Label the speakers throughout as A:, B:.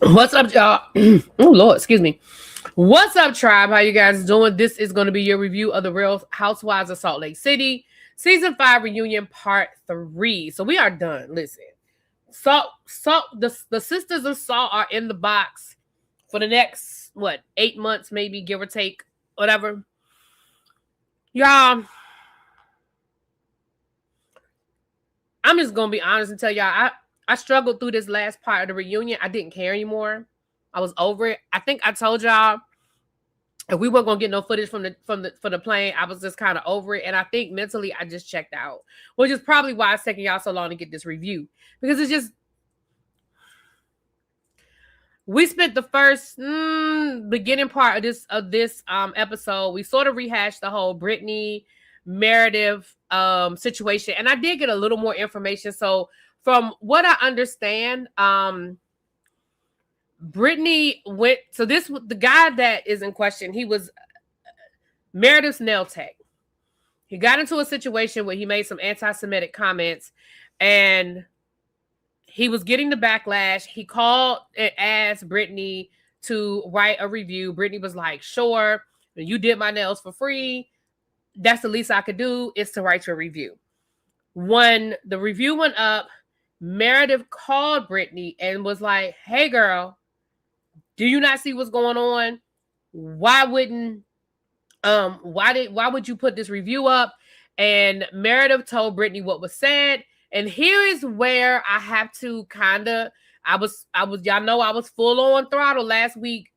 A: What's up, y'all? Oh, Lord, excuse me. What's up, tribe? How you guys doing? This is going to be your review of the Real Housewives of Salt Lake City, Season 5 Reunion Part 3. So we are done. Listen, the Sisters of Salt are in the box for the next, 8 months, maybe, give or take, whatever. Y'all, I'm just going to be honest and tell y'all, I struggled through this last part of the reunion. I didn't care anymore. I was over it. I think I told y'all if we weren't gonna get no footage from the plane, I was just kind of over it. And I think mentally I just checked out, which is probably why it's taking y'all so long to get this review. Because it's just we spent the first beginning part of this episode. We sort of rehashed the whole Britney Meredith situation, and I did get a little more information. So from what I understand, Britney went. So this the guy that is in question. He was Meredith's nail tech. He got into a situation where he made some anti-Semitic comments, and he was getting the backlash. He called and asked Britney to write a review. Britney was like, "Sure, you did my nails for free. That's the least I could do is to write your review." When the review went up, Meredith called Britney and was like, "Hey, girl, do you not see what's going on? Why would you put this review up?" And Meredith told Britney what was said. And here is where I have to I was y'all know I was full on throttle last week,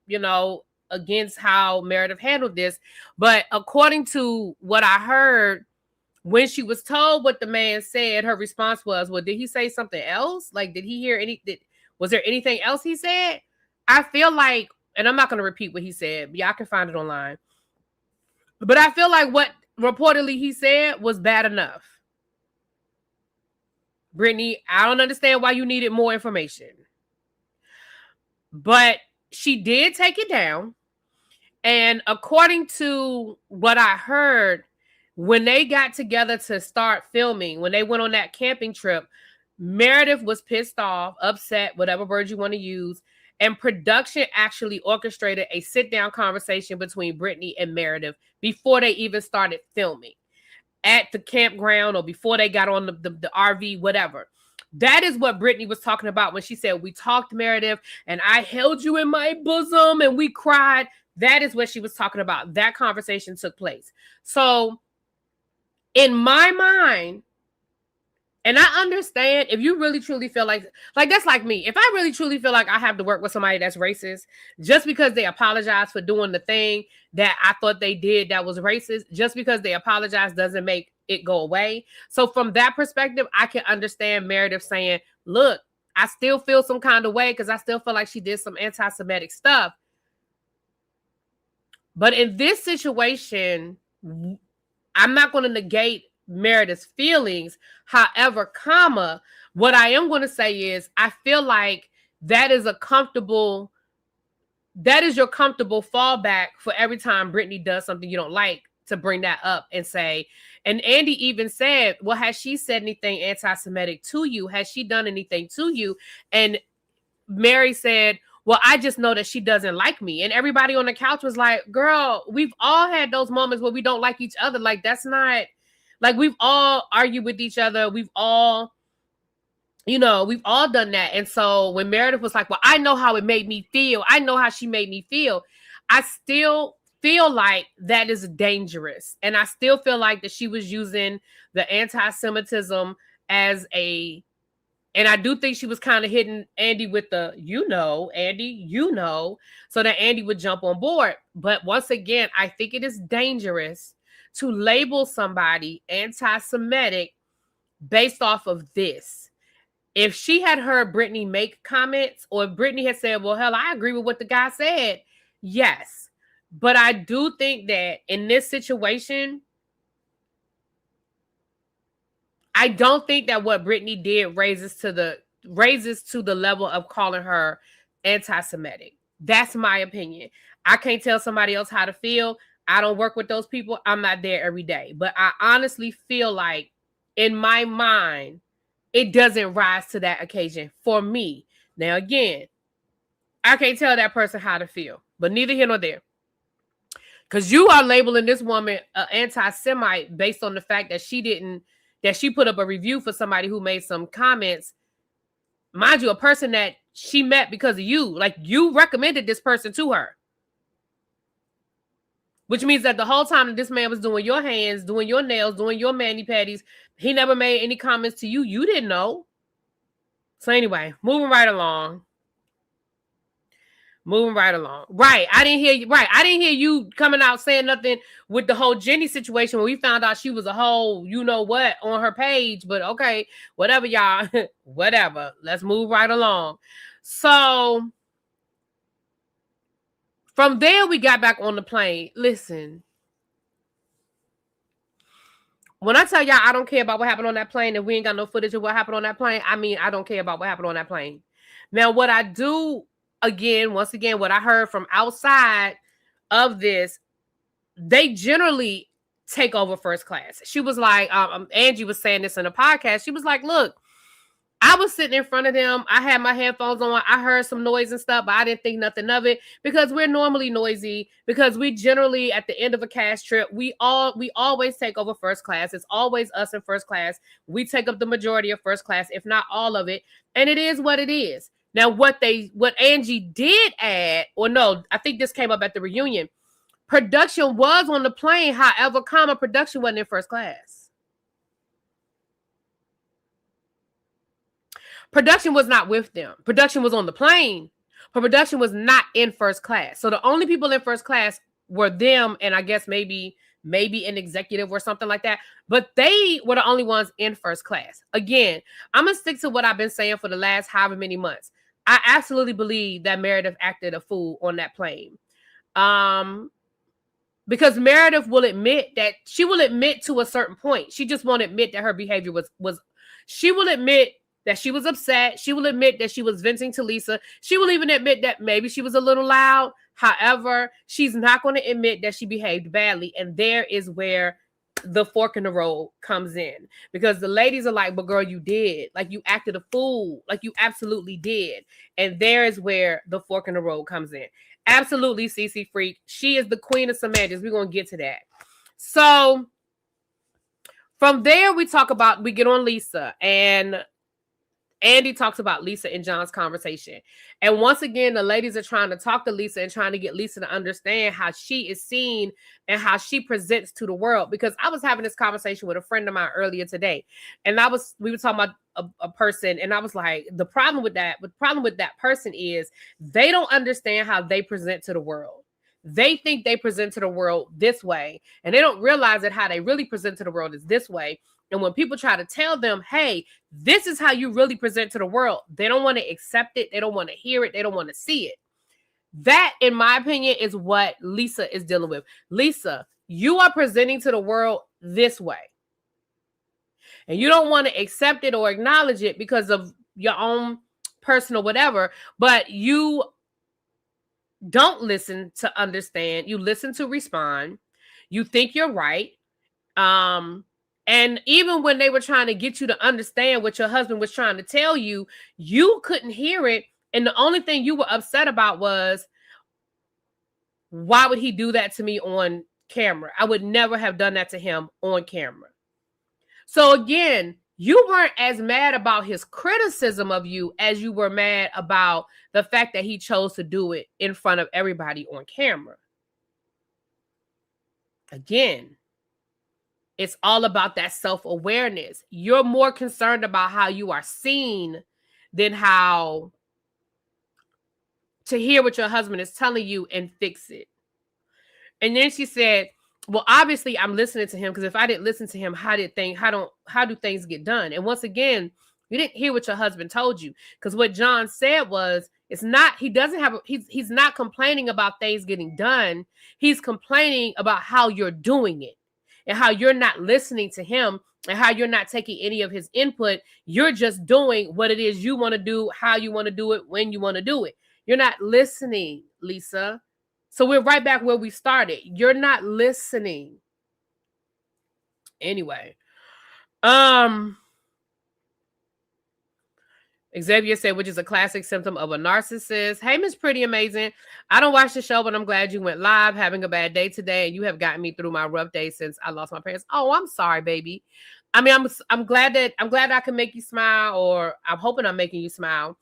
A: against how Meredith handled this. But according to what I heard, when she was told what the man said, her response was, "Well, did he say something else? Like, did he hear was there anything else he said?" I feel like, and I'm not going to repeat what he said, y'all can find it online. But I feel like what reportedly he said was bad enough. Britney, I don't understand why you needed more information. But she did take it down. And according to what I heard, when they got together to start filming, when they went on that camping trip, Meredith was pissed off, upset, whatever word you want to use. And production actually orchestrated a sit-down conversation between Britney and Meredith before they even started filming at the campground or before they got on the RV, whatever. That is what Britney was talking about when she said, "We talked, Meredith, and I held you in my bosom and we cried." That is what she was talking about. That conversation took place. So in my mind, and I understand if you really truly feel like that's like me. If I really truly feel like I have to work with somebody that's racist, just because they apologize for doing the thing that I thought they did that was racist, just because they apologize doesn't make it go away. So from that perspective, I can understand Meredith saying, "Look, I still feel some kind of way because I still feel like she did some anti-Semitic stuff." But in this situation, I'm not going to negate Meredith's feelings. However, what I am going to say is I feel like that is your comfortable fallback for every time Britney does something you don't like, to bring that up and say. And Andy even said, "Well, has she said anything anti-Semitic to you? Has she done anything to you?" And Mary said, "Well, I just know that she doesn't like me." And everybody on the couch was like, "Girl, we've all had those moments where we don't like each other. Like, that's not, like, we've all argued with each other. We've all done that." And so when Meredith was like, "Well, I know how it made me feel. I know how she made me feel," I still feel like that is dangerous. And I still feel like that she was using the anti-Semitism as and I do think she was kind of hitting Andy with the, Andy, so that Andy would jump on board. But once again, I think it is dangerous to label somebody anti-Semitic based off of this. If she had heard Britney make comments, or if Britney had said, "Well, hell, I agree with what the guy said," yes. But I do think that in this situation, I don't think that what Britney did raises to the level of calling her anti-Semitic. That's my opinion. I can't tell somebody else how to feel. I don't work with those people. I'm not there every day. But I honestly feel like, in my mind, it doesn't rise to that occasion for me. Now, again, I can't tell that person how to feel, but neither here nor there. Because you are labeling this woman an anti-Semite based on the fact that she put up a review for somebody who made some comments. Mind you, a person that she met because of you. Like, you recommended this person to her. Which means that the whole time that this man was doing your hands, doing your nails, doing your mani-pedis, he never made any comments to you. You didn't know. So anyway, moving right along. Right. I didn't hear you. Right. I didn't hear you coming out saying nothing with the whole Jenny situation when we found out she was a whole, you know what, on her page. But okay, whatever, y'all. Whatever. Let's move right along. So from there, we got back on the plane. Listen. When I tell y'all I don't care about what happened on that plane and we ain't got no footage of what happened on that plane, I mean, I don't care about what happened on that plane. Now, what I do, once again, what I heard from outside of this, they generally take over first class. She was like, Angie was saying this in a podcast. She was like, look, I was sitting in front of them. I had my headphones on. I heard some noise and stuff, but I didn't think nothing of it because we're normally noisy, because we generally, at the end of a cast trip, we always take over first class. It's always us in first class. We take up the majority of first class, if not all of it. And it is what it is. Now, what Angie did add, or no, I think this came up at the reunion. Production was on the plane. However, production wasn't in first class. Production was not with them. Production was on the plane, but production was not in first class. So the only people in first class were them, and I guess maybe an executive or something like that. But they were the only ones in first class. Again, I'm going to stick to what I've been saying for the last however many months. I absolutely believe that Meredith acted a fool on that plane. Because Meredith will admit that she will admit to a certain point. She just won't admit that her behavior was she will admit that she was upset. She will admit that she was venting to Lisa. She will even admit that maybe she was a little loud. However, she's not going to admit that she behaved badly. And there is where the fork in the road comes in. Because the ladies are like, but girl, you did. Like, you acted a fool. Like, you absolutely did. And there is where the fork in the road comes in. Absolutely, CC Freak. She is the queen of semantics. We're going to get to that. So, from there, we get on Lisa. And Andy talks about Lisa and John's conversation. And once again, the ladies are trying to talk to Lisa and trying to get Lisa to understand how she is seen and how she presents to the world. Because I was having this conversation with a friend of mine earlier today. And we were talking about a person. And I was like, the problem with that person is they don't understand how they present to the world. They think they present to the world this way. And they don't realize that how they really present to the world is this way. And when people try to tell them, hey, this is how you really present to the world, they don't want to accept it. They don't want to hear it. They don't want to see it. That, in my opinion, is what Lisa is dealing with. Lisa, you are presenting to the world this way. And you don't want to accept it or acknowledge it because of your own personal whatever. But you don't listen to understand. You listen to respond. You think you're right. And even when they were trying to get you to understand what your husband was trying to tell you, you couldn't hear it. And the only thing you were upset about was, why would he do that to me on camera? I would never have done that to him on camera. So again, you weren't as mad about his criticism of you as you were mad about the fact that he chose to do it in front of everybody on camera. Again, it's all about that self-awareness. You're more concerned about how you are seen than how to hear what your husband is telling you and fix it. And then she said, well, obviously I'm listening to him, because if I didn't listen to him, how do things get done? And once again, you didn't hear what your husband told you, because what John said was, he's not complaining about things getting done. He's complaining about how you're doing it. And how you're not listening to him, and how you're not taking any of his input. You're just doing what it is you want to do, how you want to do it, when you want to do it. You're not listening, Lisa. So we're right back where we started. You're not listening. Anyway. Xavier said, which is a classic symptom of a narcissist. Hey, Miss Pretty Amazing. I don't watch the show, but I'm glad you went live. Having a bad day today, and you have gotten me through my rough day since I lost my parents. Oh, I'm sorry, baby. I mean, I'm glad I can make you smile, or I'm hoping I'm making you smile,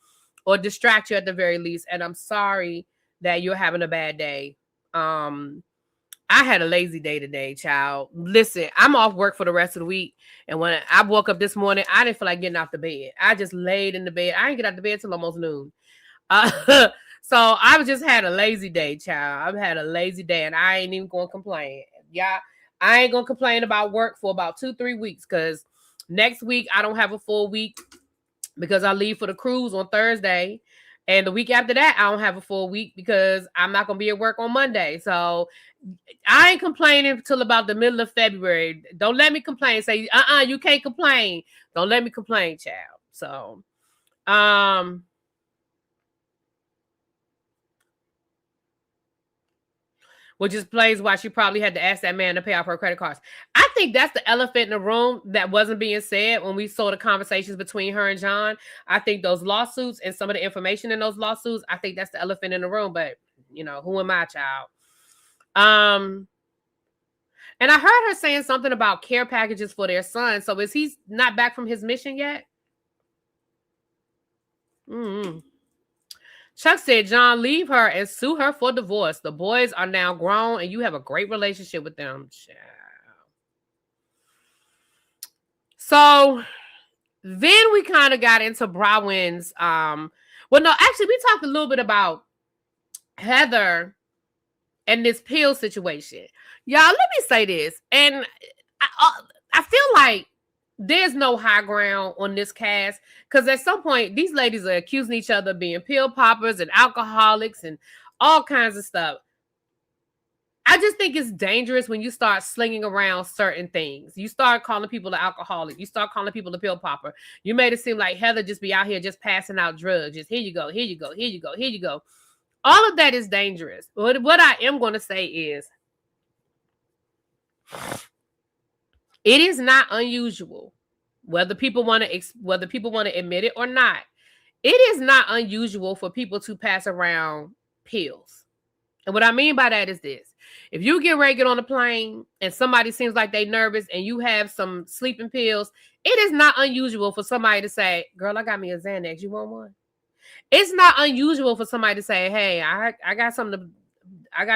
A: or distract you at the very least. And I'm sorry that you're having a bad day. I had a lazy day today, child. Listen, I'm off work for the rest of the week. And when I woke up this morning, I didn't feel like getting out the bed. I just laid in the bed. I didn't get out the bed till almost noon. So I just had a lazy day, child. I've had a lazy day, and I ain't even going to complain. Yeah, I ain't going to complain about work for about 2-3 weeks, because next week I don't have a full week because I leave for the cruise on Thursday. And the week after that, I don't have a full week because I'm not going to be at work on Monday. So I ain't complaining until about the middle of February. Don't let me complain. Say, you can't complain. Don't let me complain, child. So, which explains why she probably had to ask that man to pay off her credit cards. I think that's the elephant in the room that wasn't being said when we saw the conversations between her and John. I think those lawsuits and some of the information in those lawsuits, I think that's the elephant in the room. But, who am I, child? And I heard her saying something about care packages for their son. So is he not back from his mission yet? Mm-hmm. Chuck said, John, leave her and sue her for divorce. The boys are now grown and you have a great relationship with them. So then we kind of got into Browin's, we talked a little bit about Heather and this pill situation. Y'all, let me say this. And I feel like there's no high ground on this cast, because at some point these ladies are accusing each other of being pill poppers and alcoholics and all kinds of stuff. I just think it's dangerous when you start slinging around certain things. You start calling people the alcoholic. You start calling people the pill popper. You made it seem like Heather just be out here just passing out drugs. Just here you go, here you go, here you go, here you go. All of that is dangerous. But what I am going to say is, it is not unusual, whether people want to admit it or not. It is not unusual for people to pass around pills. And what I mean by that is this. If you get ready to get on a plane and somebody seems like they're nervous and you have some sleeping pills, it is not unusual for somebody to say, girl, I got me a Xanax. You want one? It's not unusual for somebody to say, hey, I got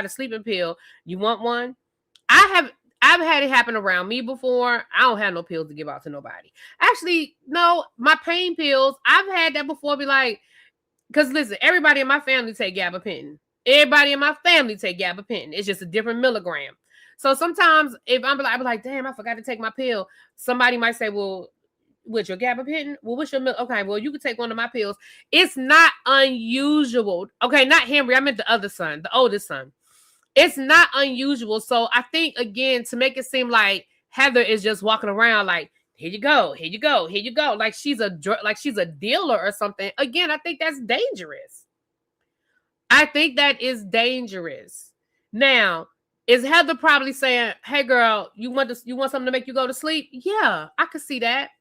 A: a sleeping pill. You want one? I've had it happen around me before. I don't have no pills to give out to nobody. Actually, no, my pain pills, I've had that before. Be like, because listen, everybody in my family take gabapentin. Everybody in my family take gabapentin. It's just a different milligram. So sometimes if I'm like, damn, I forgot to take my pill. Somebody might say, well, what's your gabapentin? Well, what's your okay? Well, you can take one of my pills. It's not unusual. Okay, not Henry. I meant the other son, the oldest son. It's not unusual. So I think, again, to make it seem like Heather is just walking around like, here you go, here you go, here you go, like she's a dealer or something. Again, I think that's dangerous. I think that is dangerous. Now, is Heather probably saying, hey, girl, you want something to make you go to sleep? Yeah, I could see that.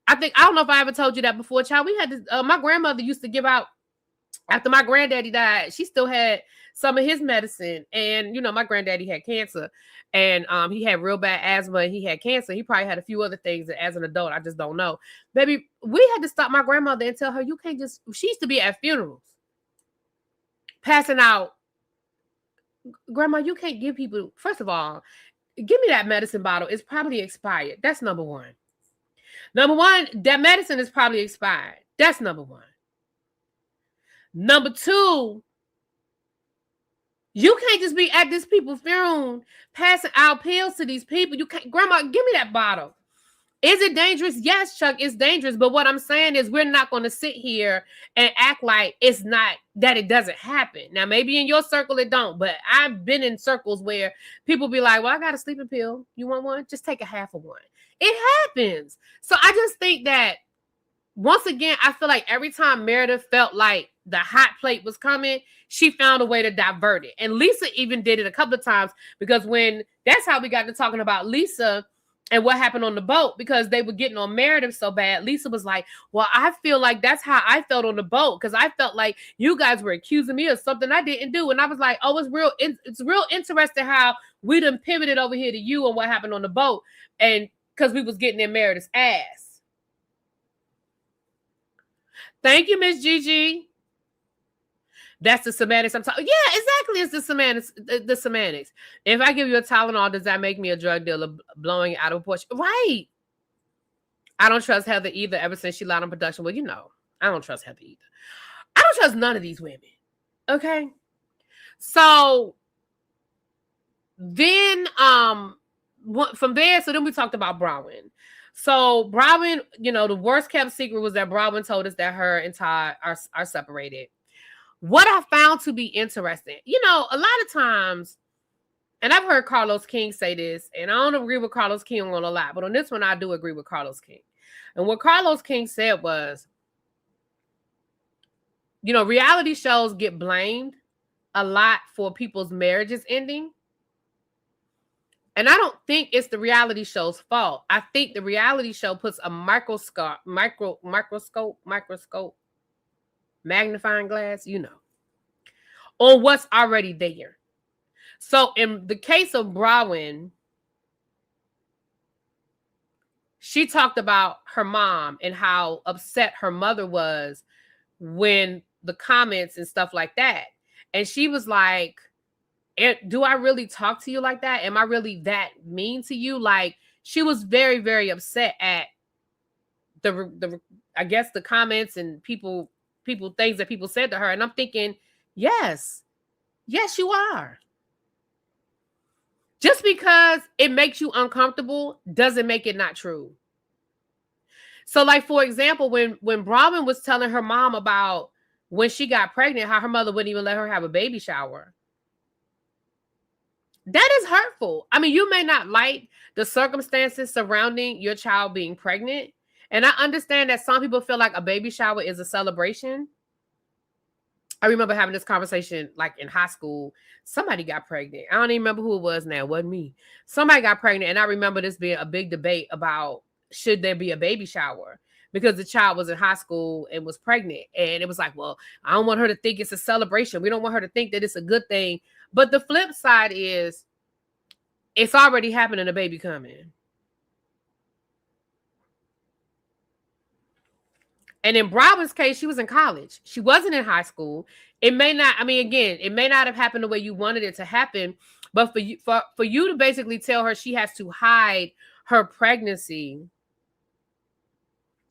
A: I don't know if I ever told you that before, child. We had this, my grandmother used to give out, after my granddaddy died, she still had some of his medicine. And, my granddaddy had cancer, and he had real bad asthma. He had cancer. He probably had a few other things that as an adult, I just don't know. Baby, we had to stop my grandmother and tell her, you can't just, she used to be at funerals passing out. Grandma, you can't give people, first of all, give me that medicine bottle. It's probably expired. That's number one. Number one, that medicine is probably expired. That's number one. Number two, you can't just be at this people's funeral passing out pills to these people. You can't, Grandma, give me that bottle. Is it dangerous? Yes, Chuck, it's dangerous. But what I'm saying is we're not going to sit here and act like it's not, that it doesn't happen. Now, maybe in your circle it don't, but I've been in circles where people be like, well, I got a sleeping pill. You want one? Just take a half of one. It happens. So I just think that, once again, I feel like every time Meredith felt like the hot plate was coming, she found a way to divert it. And Lisa even did it a couple of times, because when that's how we got to talking about Lisa and what happened on the boat, because they were getting on Meredith so bad. Lisa was like, well, I feel like that's how I felt on the boat, because I felt like you guys were accusing me of something I didn't do. And I was like, oh, it's real interesting how we done pivoted over here to you and what happened on the boat, and because we was getting in Meredith's ass. Thank you, Miss Gigi. That's the semantics I'm talking. Yeah, exactly. It's the semantics. The semantics. If I give you a Tylenol, does that make me a drug dealer blowing out of proportion? Right. I don't trust Heather either. Ever since she lied on production, well, I don't trust Heather either. I don't trust none of these women. Okay. So then, from there, so then we talked about Browin. So Browin, the worst kept secret was that Browin told us that her and Todd are separated. What I found to be interesting, a lot of times, and I've heard Carlos King say this, and I don't agree with Carlos King on a lot, but on this one, I do agree with Carlos King. And what Carlos King said was, reality shows get blamed a lot for people's marriages ending. And I don't think it's the reality show's fault. I think the reality show puts a microscope, magnifying glass, on what's already there. So in the case of Browin, she talked about her mom and how upset her mother was when the comments and stuff like that. And she was like, do I really talk to you like that? Am I really that mean to you? Like, she was very, very upset at the I guess the comments and people things that people said to her. And I'm thinking, yes, you are. Just because it makes you uncomfortable doesn't make it not true. So, like, for example, when Browin was telling her mom about when she got pregnant, how her mother wouldn't even let her have a baby shower. That is hurtful. I mean, you may not like the circumstances surrounding your child being pregnant. And I understand that some people feel like a baby shower is a celebration. I remember having this conversation like in high school. Somebody got pregnant. I don't even remember who it was now. It wasn't me. Somebody got pregnant. And I remember this being a big debate about should there be a baby shower, because the child was in high school and was pregnant. And it was like, well, I don't want her to think it's a celebration. We don't want her to think that it's a good thing. But the flip side is it's already happening, a baby coming. And in Browin's case, she was in college. She wasn't in high school. It may not, it may not have happened the way you wanted it to happen. But for you to basically tell her she has to hide her pregnancy.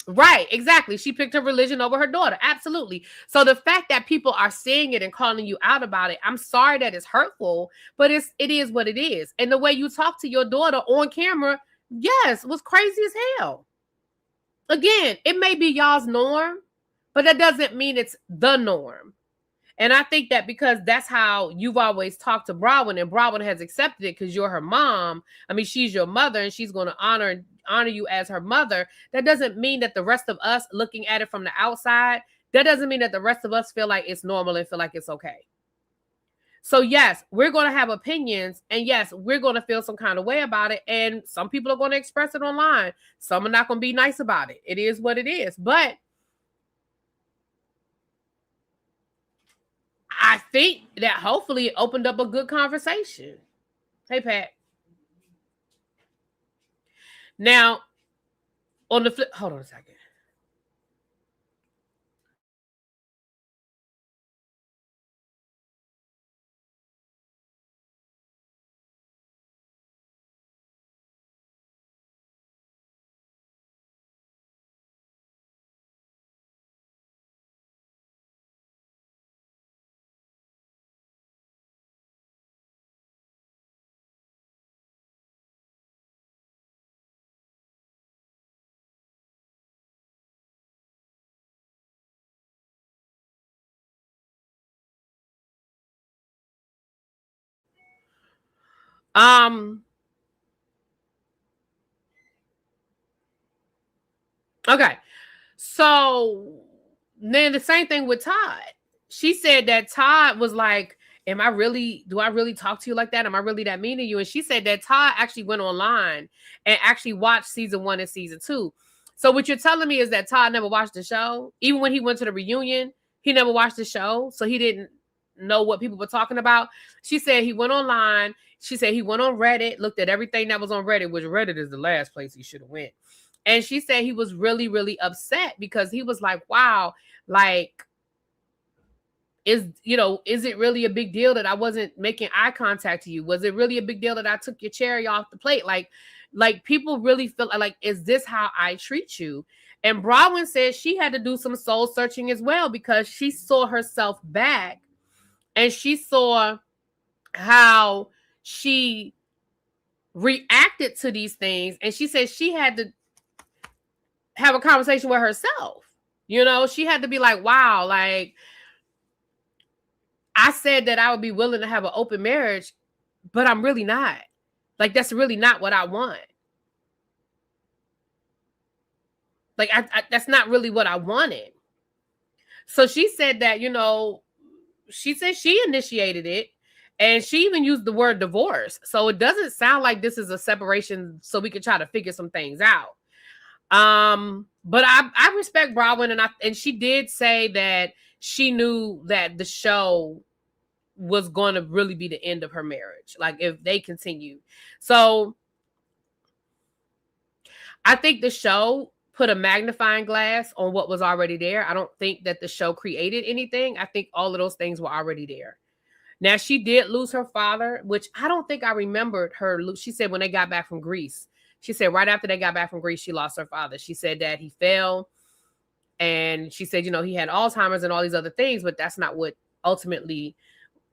A: Right, exactly. She picked her religion over her daughter. Absolutely. So the fact that people are seeing it and calling you out about it, I'm sorry that it's hurtful, but it is what it is. And the way you talk to your daughter on camera, yes, was crazy as hell. Again, it may be y'all's norm, but that doesn't mean it's the norm. And I think that because that's how you've always talked to Browin, and Browin has accepted it because you're her mom. I mean, she's your mother, and she's going to honor you as her mother. That doesn't mean that the rest of us looking at it from the outside, that doesn't mean that the rest of us feel like it's normal and feel like it's okay. So yes, we're going to have opinions, and yes, we're going to feel some kind of way about it. And some people are going to express it online. Some are not going to be nice about it. It is what it is. But I think that hopefully it opened up a good conversation. Hey, Pat. Now, on the flip, hold on a second. Okay. So then the same thing with Todd. She said that Todd was like, do I really talk to you like that? Am I really that mean to you? And she said that Todd actually went online and actually watched season 1 and season 2. So what you're telling me is that Todd never watched the show? Even when he went to the reunion, he never watched the show, so he didn't know what people were talking about. She said he went online. She said he went on Reddit, looked at everything that was on Reddit, which Reddit is the last place he should have went. And she said he was really, really upset because he was like, wow, like, is it really a big deal that I wasn't making eye contact to you? Was it really a big deal that I took your cherry off the plate? Like people really feel like, is this how I treat you? And Browin said she had to do some soul searching as well, because she saw herself back and she saw how she reacted to these things. And she said she had to have a conversation with herself. She had to be like, wow, like, I said that I would be willing to have an open marriage, but I'm really not. Like, that's really not what I want. Like, that's not really what I wanted. So she said that, she said she initiated it, and she even used the word divorce. So it doesn't sound like this is a separation so we could try to figure some things out. But I respect Browin, and she did say that she knew that the show was going to really be the end of her marriage, like if they continue. So I think the show put a magnifying glass on what was already there. I don't think that the show created anything. I think all of those things were already there. Now, she did lose her father, which I don't think I remembered her. She said when they got back from Greece, she said right after they got back from Greece, she lost her father. She said that he fell, and she said, he had Alzheimer's and all these other things, but that's not what ultimately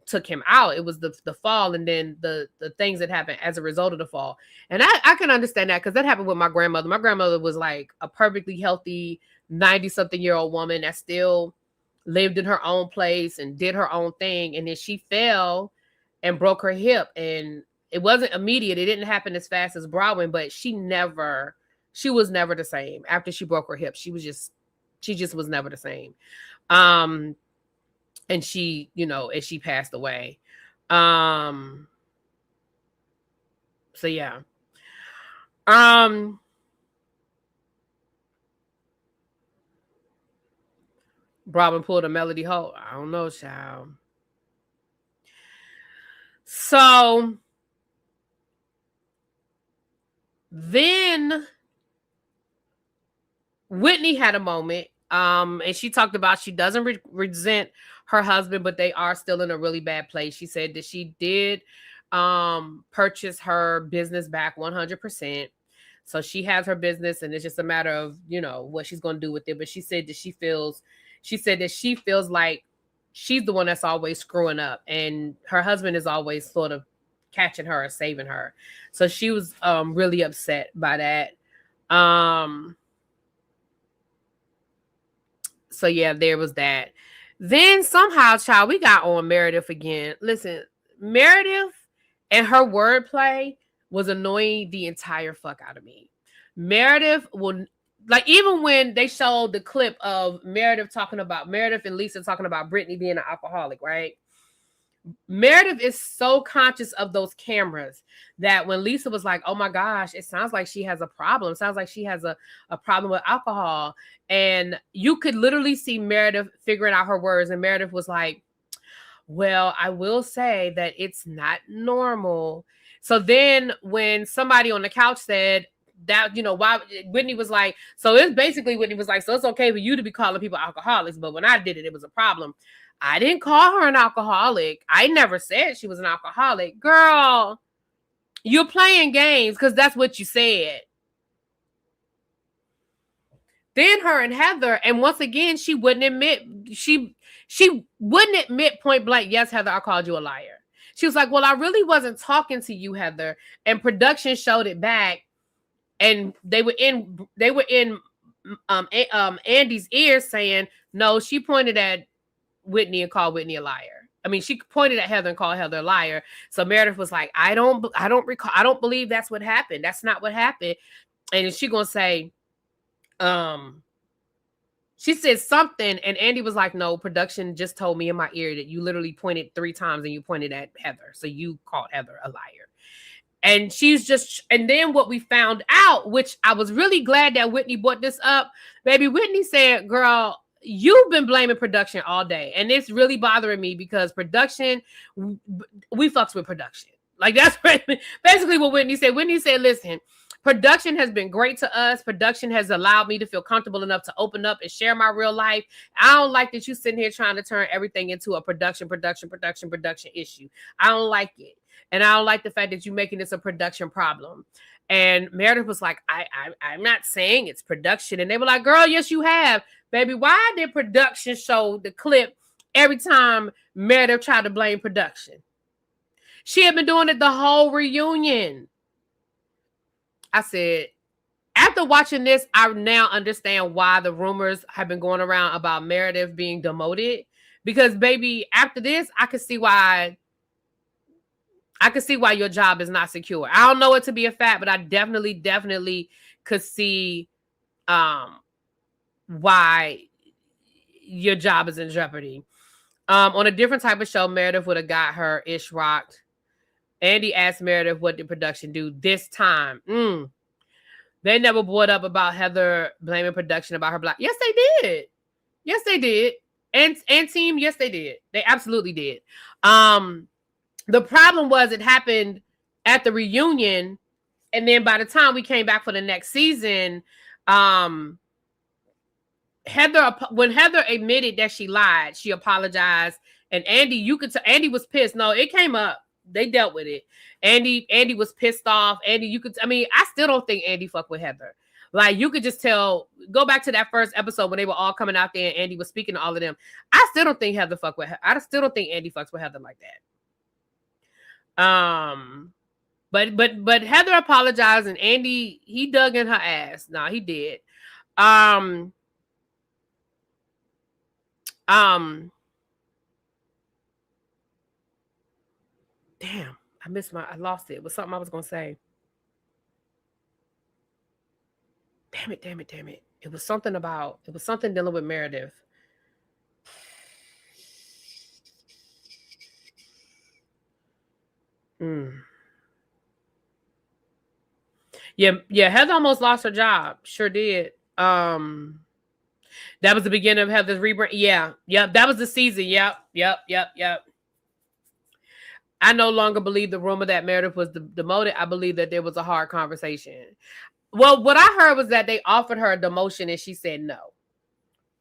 A: took him out. It was the fall, and then the things that happened as a result of the fall. And I can understand that, because that happened with my grandmother. My grandmother was like a perfectly healthy 90-something-year-old woman that still lived in her own place and did her own thing. And then she fell and broke her hip, and it wasn't immediate. It didn't happen as fast as Browin, but she was never the same after she broke her hip. She just was never the same. And she, as she passed away. So yeah. Browin pulled a Melody Holt. I don't know, child. So then Whitney had a moment. And she talked about she doesn't resent her husband, but they are still in a really bad place. She said that she did purchase her business back 100%. So she has her business, and it's just a matter of, what she's going to do with it. But she said that she feels like she's the one that's always screwing up, and her husband is always sort of catching her or saving her. So she was really upset by that. So yeah, there was that. Then somehow, child, we got on Meredith again. Listen, Meredith and her wordplay was annoying the entire fuck out of me. Meredith will, like, even when they showed the clip of Meredith and Lisa talking about Britney being an alcoholic, right? Meredith is so conscious of those cameras that when Lisa was like, oh my gosh, it sounds like she has a problem. It sounds like she has a problem with alcohol. And you could literally see Meredith figuring out her words. And Meredith was like, well, I will say that it's not normal. So then when somebody on the couch said that, why Whitney was like, so it's basically Whitney was like, so it's okay for you to be calling people alcoholics. But when I did it, it was a problem. I didn't call her an alcoholic. I never said she was an alcoholic. Girl, you're playing games because that's what you said. Then her and Heather, and once again, she wouldn't admit point blank, yes, Heather, I called you a liar. She was like, well, I really wasn't talking to you, Heather. And production showed it back, and they were in Andy's ears saying, no, she pointed at Whitney and called Whitney a liar. I mean, she pointed at Heather and called Heather a liar. So Meredith was like, I don't recall. I don't believe that's what happened. That's not what happened. And she gonna say, She said something, and Andy was like, no, production just told me in my ear that you literally pointed 3 times and you pointed at Heather. So you called Heather a liar. And and then what we found out, which I was really glad that Whitney brought this up, baby, Whitney said, girl, you've been blaming production all day. And it's really bothering me because production, we fucks with production. Like, that's basically what Whitney said. Whitney said, listen, production has been great to us. Production has allowed me to feel comfortable enough to open up and share my real life. I don't like that you sitting here trying to turn everything into a production issue. I don't like it. And I don't like the fact that you're making this a production problem. And Meredith was like, I'm not saying it's production. And they were like, girl, yes, you have. Baby, why did production show the clip every time Meredith tried to blame production? She had been doing it the whole reunion. I said, after watching this, I now understand why the rumors have been going around about Meredith being demoted. Because, baby, after this, I could see why your job is not secure. I don't know it to be a fact, but I definitely could see why your job is in jeopardy. On a different type of show, Meredith would have got her ish rocked. Andy asked Meredith, what did production do this time? They never brought up about Heather blaming production about her black. Yes, they did. Yes, they did. And team, yes, they did. They absolutely did. The problem was it happened at the reunion, and then by the time we came back for the next season, when Heather admitted that she lied, she apologized, and Andy, you could tell Andy was pissed. No, it came up. They dealt with it. Andy was pissed off. I still don't think Andy fucked with Heather. Like, you could just tell, go back to that first episode when they were all coming out there and Andy was speaking to all of them. I still don't think Heather fucked with her. I still don't think Andy fucks with Heather like that. But Heather apologized and Andy, he dug in her ass. No, he did. Damn, I lost it. It was something I was going to say. Damn it. It was something dealing with Meredith. Yeah, Heather almost lost her job. Sure did. That was the beginning of Heather's rebrand. Yeah, that was the season. Yep. I no longer believe the rumor that Meredith was demoted. I believe that there was a hard conversation. Well, what I heard was that they offered her a demotion and she said no.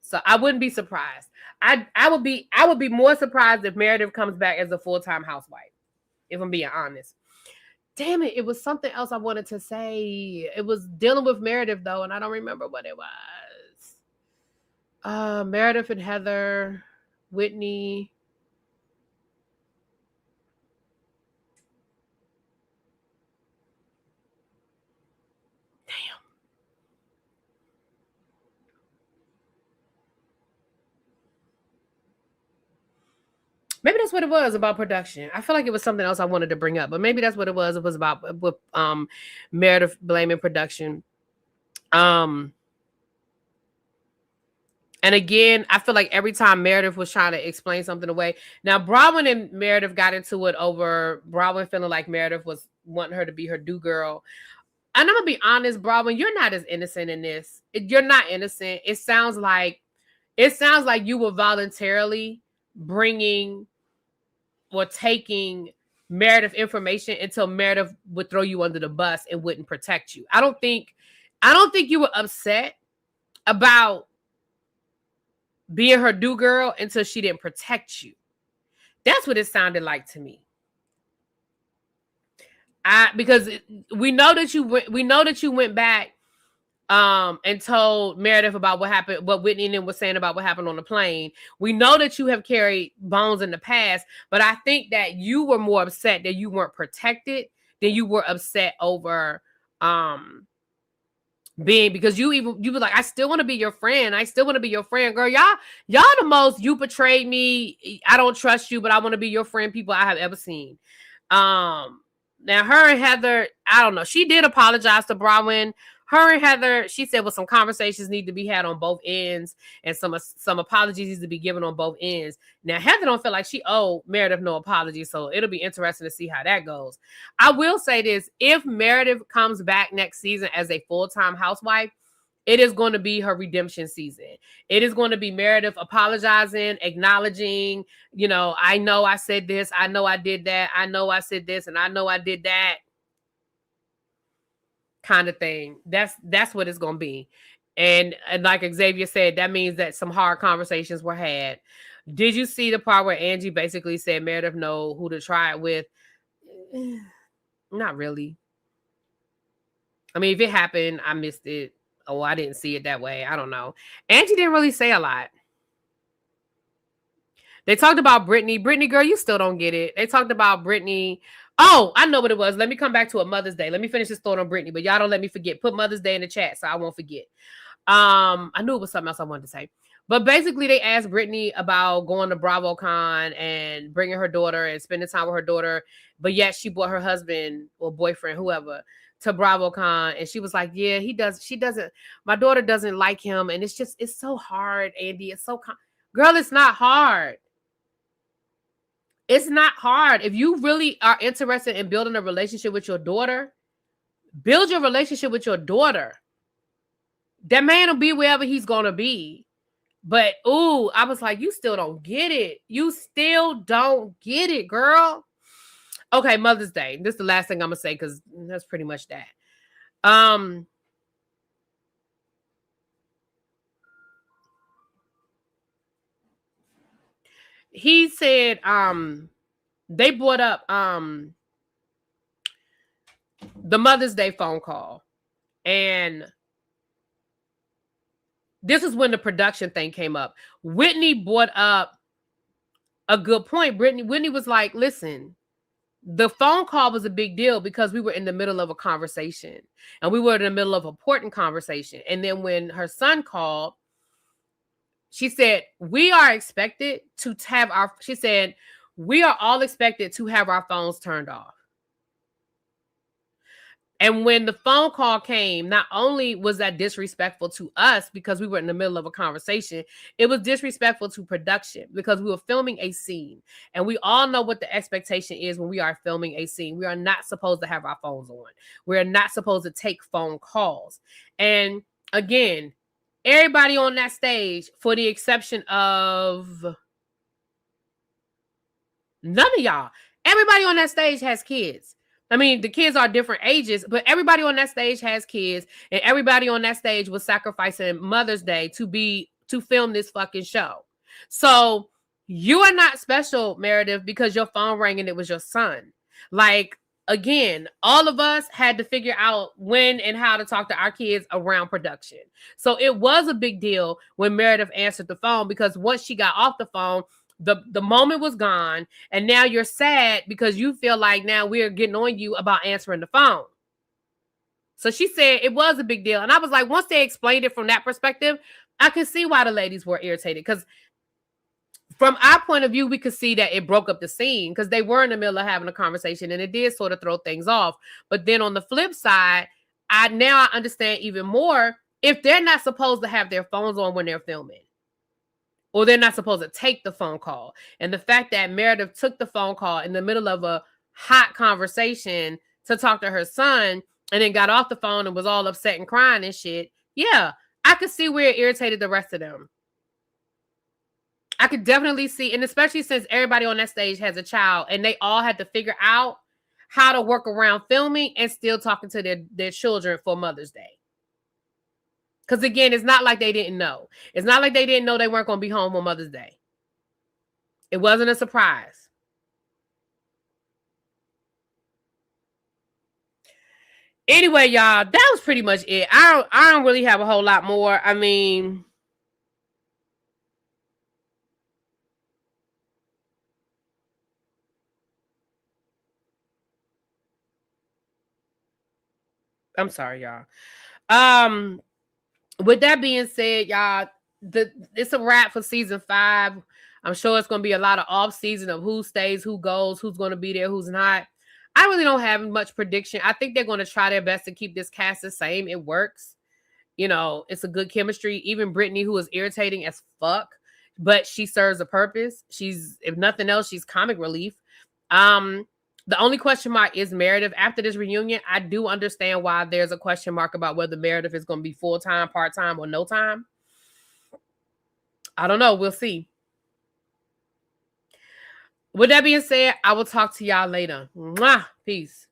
A: So I wouldn't be surprised. I would be more surprised if Meredith comes back as a full-time housewife, if I'm being honest. Damn it, it was something else I wanted to say. It was dealing with Meredith, though, and I don't remember what it was. Meredith and Heather, Whitney. Damn. Maybe that's what it was about production. I feel like it was something else I wanted to bring up, but maybe that's what it was. It was about with Meredith blaming production. And again, I feel like every time Meredith was trying to explain something away. Now, Browin and Meredith got into it over Browin feeling like Meredith was wanting her to be her do girl. And I'm gonna be honest, Browin, you're not as innocent in this. You're not innocent. It sounds like you were voluntarily bringing or taking Meredith information until Meredith would throw you under the bus and wouldn't protect you. I don't think you were upset about being her do girl until she didn't protect you. That's what it sounded like to me. Because we know that you went back and told Meredith about what happened, what Whitney and them was saying about what happened on the plane. We know that you have carried bones in the past, but I think that you were more upset that you weren't protected than you were upset over being, because you were like, I still want to be your friend. Girl. Y'all the most, you betrayed me. I don't trust you, but I want to be your friend people I have ever seen. Now her and Heather, I don't know. She did apologize to Browin. her and Heather, she said, well, some conversations need to be had on both ends, and some apologies need to be given on both ends. Now, Heather don't feel like she owed Meredith no apology, so it'll be interesting to see how that goes. I will say this: if Meredith comes back next season as a full-time housewife, it is going to be her redemption season. It is going to be Meredith apologizing, acknowledging, I know I said this, I know I did that, I know I said this, and I know I did that. Kind of thing. That's what it's gonna be. And like Xavier said, that means that some hard conversations were had. Did you see the part where Angie basically said Meredith know who to try it with? Not really. I mean, if it happened, I missed it. Oh, I didn't see it that way. I don't know. Angie didn't really say a lot. They talked about Britney. Britney, girl, you still don't get it. They talked about Britney. Oh, I know what it was. Let me come back to a Mother's Day. Let me finish this thought on Britney, but y'all don't let me forget. Put Mother's Day in the chat so I won't forget. I knew it was something else I wanted to say. But basically, they asked Britney about going to BravoCon and bringing her daughter and spending time with her daughter. But yet she brought her husband or boyfriend, whoever, to BravoCon. And she was like, yeah, she doesn't, my daughter doesn't like him. And it's so hard, Andy. It's so, girl, it's not hard. It's not hard. If you really are interested in building a relationship with your daughter, build your relationship with your daughter. That man will be wherever he's going to be. But, I was like, you still don't get it. You still don't get it, girl. Okay, Mother's Day. This is the last thing I'm going to say because that's pretty much that. He said, they brought up the Mother's Day phone call. And this is when the production thing came up. Whitney brought up a good point. Whitney was like, listen, the phone call was a big deal because we were in the middle of a conversation. And we were in the middle of an important conversation. And then when her son called, she said, we are all expected to have our phones turned off. And when the phone call came, not only was that disrespectful to us because we were in the middle of a conversation, it was disrespectful to production because we were filming a scene. And we all know what the expectation is when we are filming a scene. We are not supposed to have our phones on. We are not supposed to take phone calls. And again, everybody on that stage, for the exception of none of y'all, everybody on that stage has kids. I mean, the kids are different ages, but everybody on that stage has kids, and everybody on that stage was sacrificing Mother's Day to film this fucking show. So you are not special, Meredith, because your phone rang and it was your son. Like, again, all of us had to figure out when and how to talk to our kids around production. So it was a big deal when Meredith answered the phone because once she got off the phone, the moment was gone, and now you're sad because you feel like now we're getting on you about answering the phone. So she said it was a big deal. And I was like, once they explained it from that perspective, I could see why the ladies were irritated. Because from our point of view, we could see that it broke up the scene because they were in the middle of having a conversation and it did sort of throw things off. But then on the flip side, I understand even more if they're not supposed to have their phones on when they're filming. Or they're not supposed to take the phone call. And the fact that Meredith took the phone call in the middle of a hot conversation to talk to her son and then got off the phone and was all upset and crying and shit. Yeah, I could see where it irritated the rest of them. I could definitely see, and especially since everybody on that stage has a child and they all had to figure out how to work around filming and still talking to their children for Mother's Day. Because, again, it's not like they didn't know. It's not like they didn't know they weren't going to be home on Mother's Day. It wasn't a surprise. Anyway, y'all, that was pretty much it. I don't really have a whole lot more. I mean, I'm sorry, y'all. With that being said, y'all, it's a wrap for season 5. I'm sure it's going to be a lot of off season of who stays, who goes, who's going to be there, who's not. I really don't have much prediction. I think they're going to try their best to keep this cast the same. It works. You know, it's a good chemistry. Even Britney, who is irritating as fuck, but she serves a purpose. She's, if nothing else, she's comic relief. The only question mark is Meredith. After this reunion, I do understand why there's a question mark about whether Meredith is going to be full-time, part-time, or no time. I don't know. We'll see. With that being said, I will talk to y'all later. Mwah! Peace.